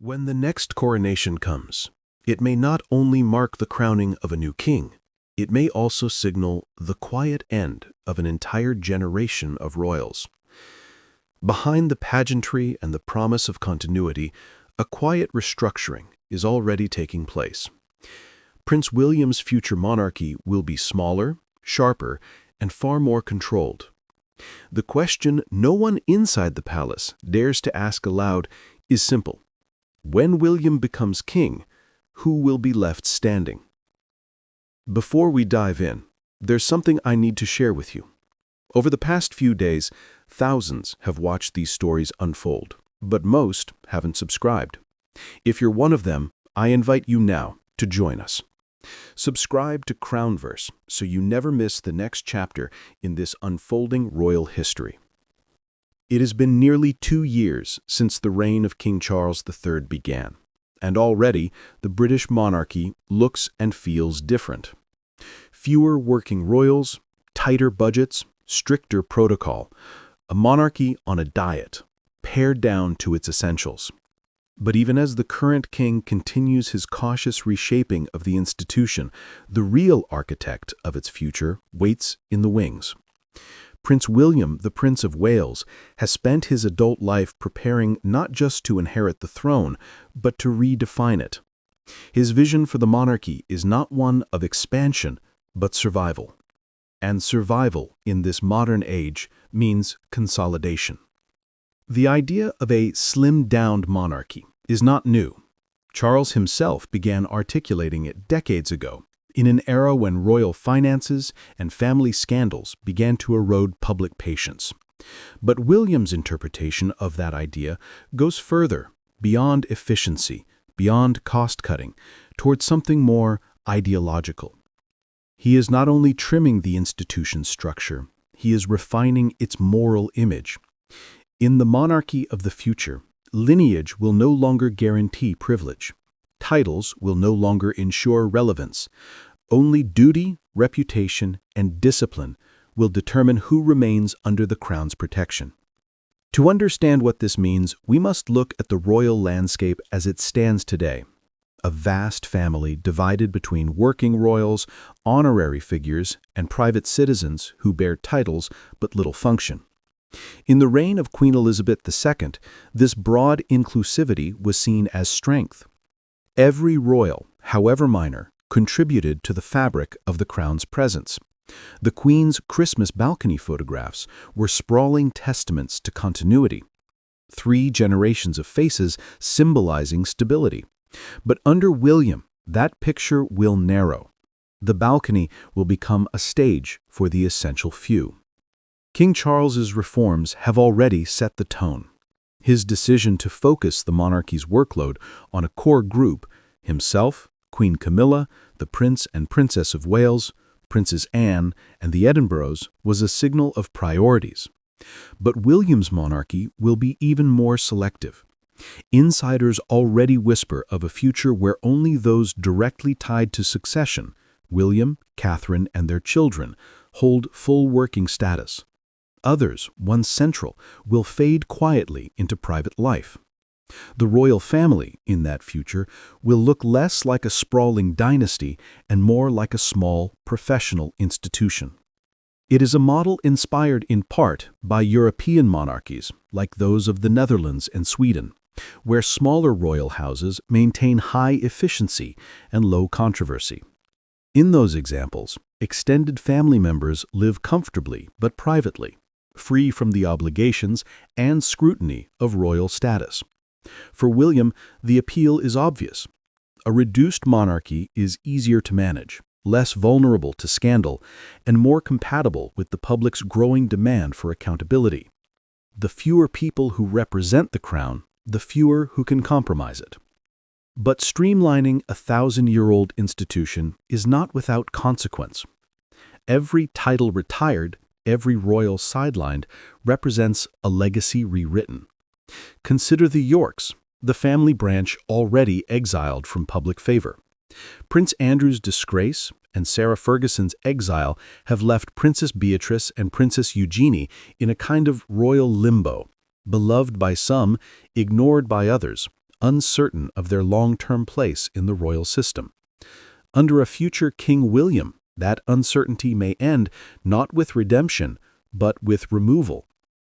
When the next coronation comes, it may not only mark the crowning of a new king, it may also signal the quiet end of an entire generation of royals. Behind the pageantry and the promise of continuity, a quiet restructuring is already taking place. Prince William's future monarchy will be smaller, sharper, and far more controlled. The question no one inside the palace dares to ask aloud is simple. When William becomes king, who will be left standing? Before we dive in, there's something I need to share with you. Over the past few days, thousands have watched these stories unfold, but most haven't subscribed. If you're one of them, I invite you now to join us. Subscribe to Crownverse so you never miss the next chapter in this unfolding royal history. It has been nearly 2 years since the reign of King Charles III began, and already the British monarchy looks and feels different. Fewer working royals, tighter budgets, stricter protocol, a monarchy on a diet, pared down to its essentials. But even as the current king continues his cautious reshaping of the institution, the real architect of its future waits in the wings. Prince William, the Prince of Wales, has spent his adult life preparing not just to inherit the throne, but to redefine it. His vision for the monarchy is not one of expansion, but survival. And survival in this modern age means consolidation. The idea of a slimmed-down monarchy is not new. Charles himself began articulating it decades ago, in an era when royal finances and family scandals began to erode public patience. But William's interpretation of that idea goes further, beyond efficiency, beyond cost-cutting, towards something more ideological. He is not only trimming the institution's structure, he is refining its moral image. In the monarchy of the future, lineage will no longer guarantee privilege. Titles will no longer ensure relevance. Only duty, reputation, and discipline will determine who remains under the crown's protection. To understand what this means, we must look at the royal landscape as it stands today. A vast family divided between working royals, honorary figures, and private citizens who bear titles but little function. In the reign of Queen Elizabeth II, this broad inclusivity was seen as strength. Every royal, however minor, contributed to the fabric of the crown's presence. The Queen's Christmas balcony photographs were sprawling testaments to continuity. 3 generations of faces symbolizing stability. But under William, that picture will narrow. The balcony will become a stage for the essential few. King Charles's reforms have already set the tone. His decision to focus the monarchy's workload on a core group, himself, Queen Camilla, the Prince and Princess of Wales, Princess Anne, and the Edinburghs, was a signal of priorities. But William's monarchy will be even more selective. Insiders already whisper of a future where only those directly tied to succession, William, Catherine, and their children, hold full working status. Others, once central, will fade quietly into private life. The royal family, in that future, will look less like a sprawling dynasty and more like a small, professional institution. It is a model inspired in part by European monarchies, like those of the Netherlands and Sweden, where smaller royal houses maintain high efficiency and low controversy. In those examples, extended family members live comfortably but privately, free from the obligations and scrutiny of royal status. For William, the appeal is obvious. A reduced monarchy is easier to manage, less vulnerable to scandal, and more compatible with the public's growing demand for accountability. The fewer people who represent the crown, the fewer who can compromise it. But streamlining a 1,000-year-old institution is not without consequence. Every title retired, every royal sidelined, represents a legacy rewritten. Consider the Yorks, the family branch already exiled from public favor. Prince Andrew's disgrace and Sarah Ferguson's exile have left Princess Beatrice and Princess Eugenie in a kind of royal limbo, beloved by some, ignored by others, uncertain of their long-term place in the royal system. Under a future King William, that uncertainty may end not with redemption, but with removal.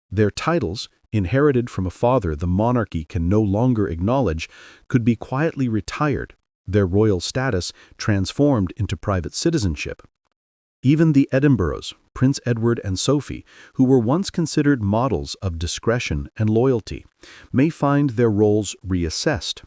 Their titles, inherited from a father the monarchy can no longer acknowledge, could be quietly retired, their royal status transformed into private citizenship. Even the Edinburghs, Prince Edward and Sophie, who were once considered models of discretion and loyalty, may find their roles reassessed.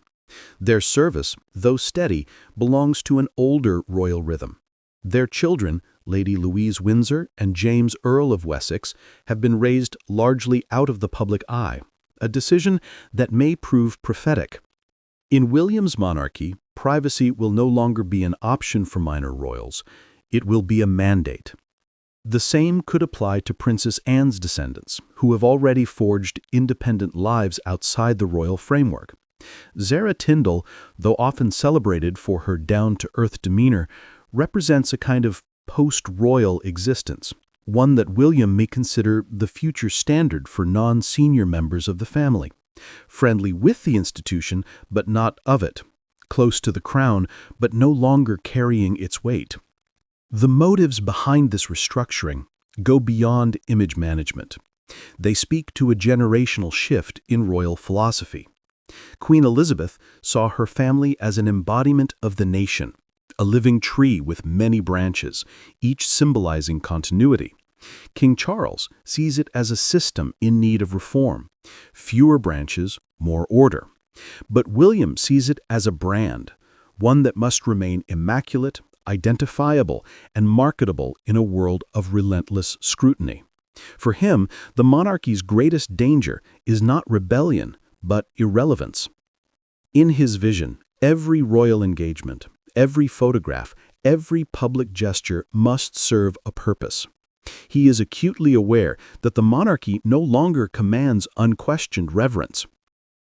Their service, though steady, belongs to an older royal rhythm. Their children, Lady Louise Windsor and James Earl of Wessex, have been raised largely out of the public eye, a decision that may prove prophetic. In William's monarchy, privacy will no longer be an option for minor royals. It will be a mandate. The same could apply to Princess Anne's descendants, who have already forged independent lives outside the royal framework. Zara Tindall, though often celebrated for her down-to-earth demeanor, represents a kind of post-royal existence, one that William may consider the future standard for non-senior members of the family. Friendly with the institution, but not of it. Close to the crown, but no longer carrying its weight. The motives behind this restructuring go beyond image management. They speak to a generational shift in royal philosophy. Queen Elizabeth saw her family as an embodiment of the nation, a living tree with many branches, each symbolizing continuity. King Charles sees it as a system in need of reform, fewer branches, more order. But William sees it as a brand, one that must remain immaculate, identifiable, and marketable in a world of relentless scrutiny. For him, the monarchy's greatest danger is not rebellion, but irrelevance. In his vision, every royal engagement, every photograph, every public gesture must serve a purpose. He is acutely aware that the monarchy no longer commands unquestioned reverence.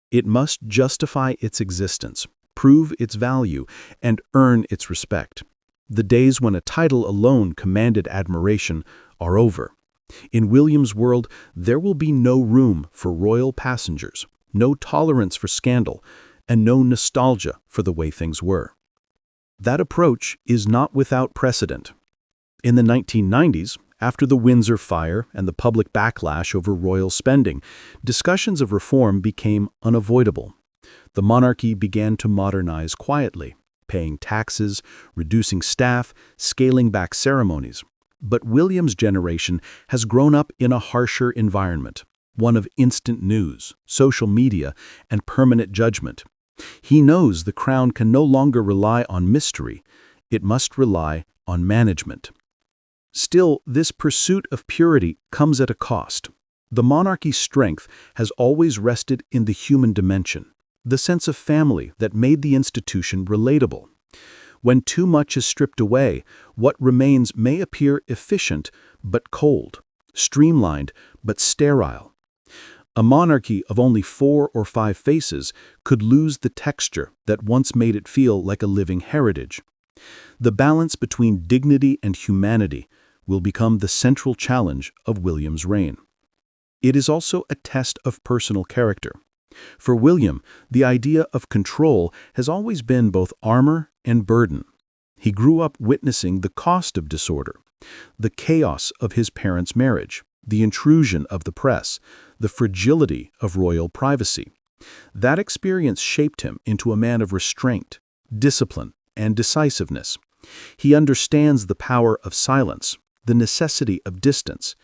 It must justify its existence, prove its value, and earn its respect. The days when a title alone commanded admiration are over. In William's world, there will be no room for royal passengers, no tolerance for scandal, and no nostalgia for the way things were. That approach is not without precedent. In the 1990s, after the Windsor fire and the public backlash over royal spending, discussions of reform became unavoidable. The monarchy began to modernize quietly, paying taxes, reducing staff, scaling back ceremonies. But William's generation has grown up in a harsher environment, one of instant news, social media, and permanent judgment. He knows the crown can no longer rely on mystery. It must rely on management. Still, this pursuit of purity comes at a cost. The monarchy's strength has always rested in the human dimension, the sense of family that made the institution relatable. When too much is stripped away, what remains may appear efficient but cold, streamlined but sterile. A monarchy of only 4 or 5 faces could lose the texture that once made it feel like a living heritage. The balance between dignity and humanity will become the central challenge of William's reign. It is also a test of personal character. For William, the idea of control has always been both armor and burden. He grew up witnessing the cost of disorder, the chaos of his parents' marriage, the intrusion of the press, the fragility of royal privacy. That experience shaped him into a man of restraint, discipline, and decisiveness. He understands the power of silence, the necessity of distance,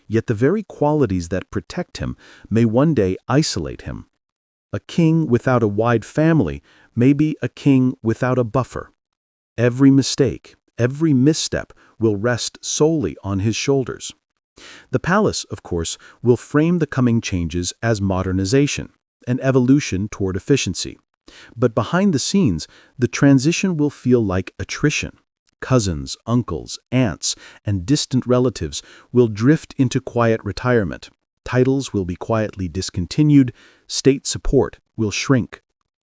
yet the very qualities that protect him may one day isolate him. A king without a wide family may be a king without a buffer. Every mistake, every misstep will rest solely on his shoulders. The palace, of course, will frame the coming changes as modernization, an evolution toward efficiency. But behind the scenes, the transition will feel like attrition. Cousins, uncles, aunts, and distant relatives will drift into quiet retirement. Titles will be quietly discontinued. State support will shrink.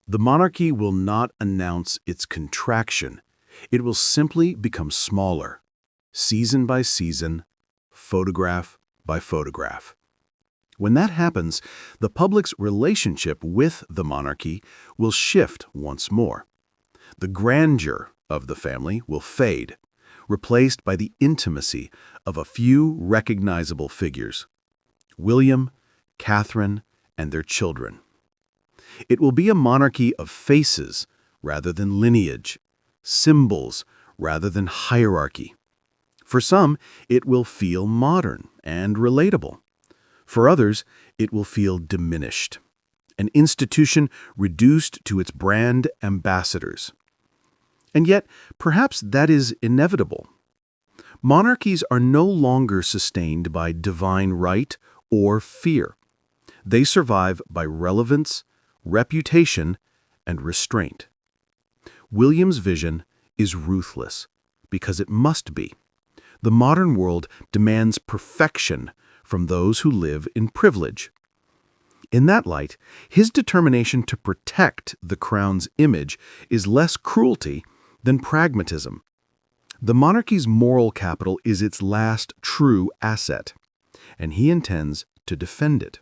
The monarchy will not announce its contraction. It will simply become smaller, season by season, photograph by photograph. When that happens, the public's relationship with the monarchy will shift once more. The grandeur of the family will fade, replaced by the intimacy of a few recognizable figures: William, Catherine, and their children. It will be a monarchy of faces rather than lineage, symbols rather than hierarchy. For some, it will feel modern and relatable. For others, it will feel diminished, an institution reduced to its brand ambassadors. And yet, perhaps that is inevitable. Monarchies are no longer sustained by divine right or fear. They survive by relevance, reputation, and restraint. William's vision is ruthless because it must be. The modern world demands perfection from those who live in privilege. In that light, his determination to protect the crown's image is less cruelty than pragmatism. The monarchy's moral capital is its last true asset, and he intends to defend it.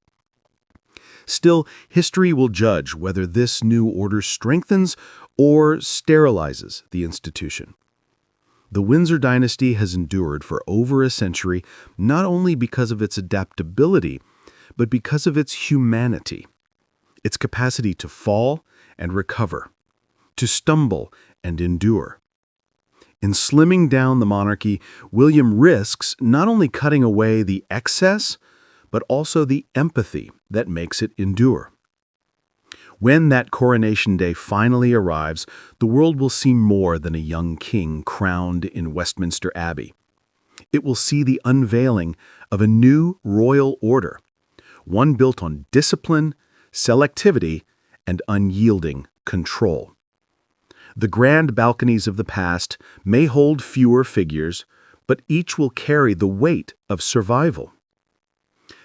Still, history will judge whether this new order strengthens or sterilizes the institution. The Windsor dynasty has endured for over a century not only because of its adaptability, but because of its humanity, its capacity to fall and recover, to stumble and endure. In slimming down the monarchy, William risks not only cutting away the excess, but also the empathy that makes it endure. When that coronation day finally arrives, the world will see more than a young king crowned in Westminster Abbey. It will see the unveiling of a new royal order, one built on discipline, selectivity, and unyielding control. The grand balconies of the past may hold fewer figures, but each will carry the weight of survival.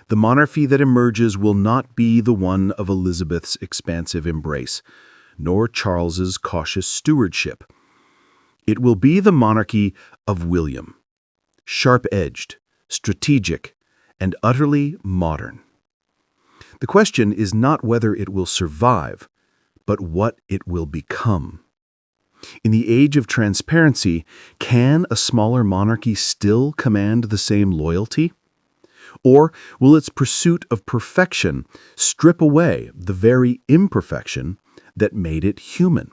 The monarchy that emerges will not be the one of Elizabeth's expansive embrace, nor Charles's cautious stewardship. It will be the monarchy of William, sharp-edged, strategic, and utterly modern. The question is not whether it will survive, but what it will become. In the age of transparency, can a smaller monarchy still command the same loyalty? Or will its pursuit of perfection strip away the very imperfection that made it human?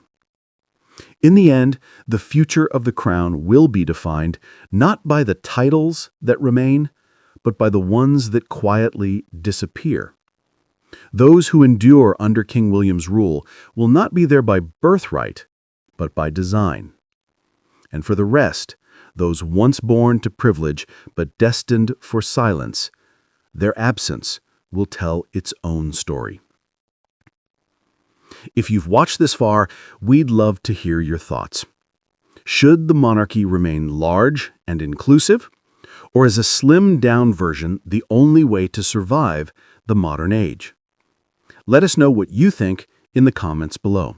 In the end, the future of the crown will be defined not by the titles that remain, but by the ones that quietly disappear. Those who endure under King William's rule will not be there by birthright, but by design. And for the rest, those once born to privilege but destined for silence, their absence will tell its own story. If you've watched this far, we'd love to hear your thoughts. Should the monarchy remain large and inclusive, or is a slimmed-down version the only way to survive the modern age? Let us know what you think in the comments below.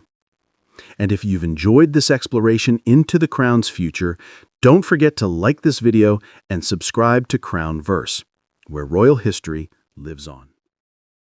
And if you've enjoyed this exploration into the Crown's future, don't forget to like this video and subscribe to Crown Verse, where royal history lives on.